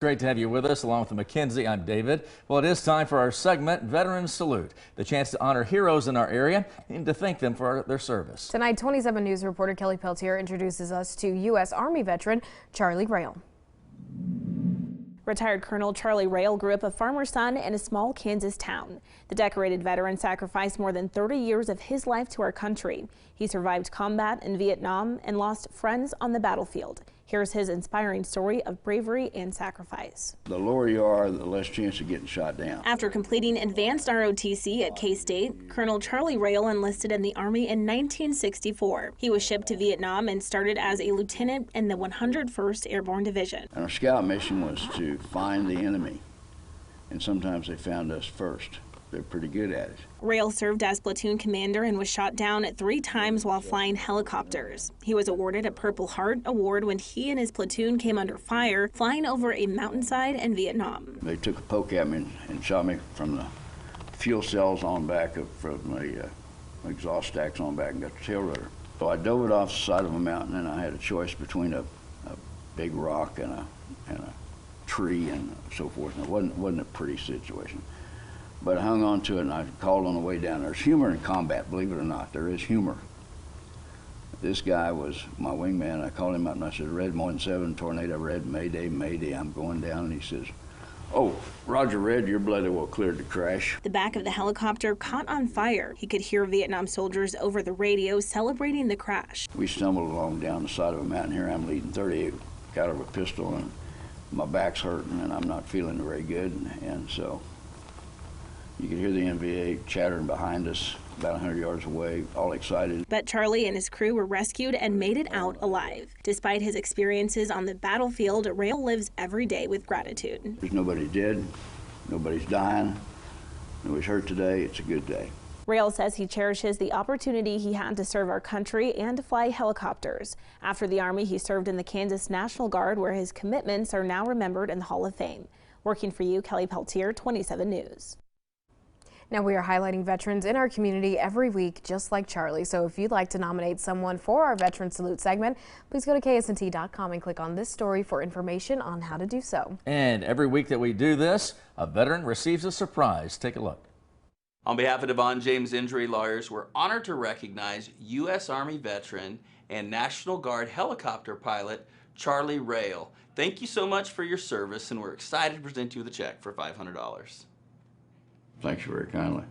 Great to have you with us along with Mackenzie. I'm David. Well, it is time for our segment, Veterans Salute, the chance to honor heroes in our area and to thank them for their service. Tonight, 27 News reporter Kelly Peltier introduces us to U.S. Army veteran Charlie Rail. Retired Colonel Charlie Rail grew up a farmer's son in a small Kansas town. The decorated veteran sacrificed more than 30 years of his life to our country. He survived combat in Vietnam and lost friends on the battlefield. Here's his inspiring story of bravery and sacrifice. The lower you are, the less chance of getting shot down. After completing advanced ROTC at K-State, Colonel Charlie Rail enlisted in the Army in 1964. He was shipped to Vietnam and started as a lieutenant in the 101st Airborne Division. And our scout mission was to find the enemy, and sometimes they found us first. They're pretty good at it. Rail served as platoon commander and was shot down 3 times while flying helicopters. He was awarded a Purple Heart Award when he and his platoon came under fire flying over a mountainside in Vietnam. They took a poke at me and shot me from the fuel cells on back, from the exhaust stacks on back, and got the tail rudder. So I dove it off the side of a mountain, and I had a choice between a big rock and a tree and so forth. And it wasn't a pretty situation. But I hung on to it, and I called on the way down. There's humor in combat, believe it or not. There is humor. This guy was my wingman. I called him up, and I said, "Red 17, tornado, red, Mayday, Mayday, I'm going down." And he says, "Oh, Roger, Red, your bloody well cleared to crash." The back of the helicopter caught on fire. He could hear Vietnam soldiers over the radio celebrating the crash. We stumbled along down the side of a mountain. Here I'm leading 38 out of a pistol, and my back's hurting, and I'm not feeling very good. And so you could hear the NVA chattering behind us about 100 yards away, all excited. But Charlie and his crew were rescued and made it out alive. Despite his experiences on the battlefield, Rail lives every day with gratitude. There's nobody dead, nobody's dying, nobody's hurt today. It's a good day. Rail says he cherishes the opportunity he had to serve our country and to fly helicopters. After the Army, he served in the Kansas National Guard, where his commitments are now remembered in the Hall of Fame. Working for you, Kelly Peltier, 27 News. Now, we are highlighting veterans in our community every week, just like Charlie. So if you'd like to nominate someone for our Veteran Salute segment, please go to KSNT.com and click on this story for information on how to do so. And every week that we do this, a veteran receives a surprise. Take a look. On behalf of Devon James Injury Lawyers, we're honored to recognize U.S. Army veteran and National Guard helicopter pilot Charlie Rail. Thank you so much for your service, and we're excited to present you with a check for $500. Thank you very kindly.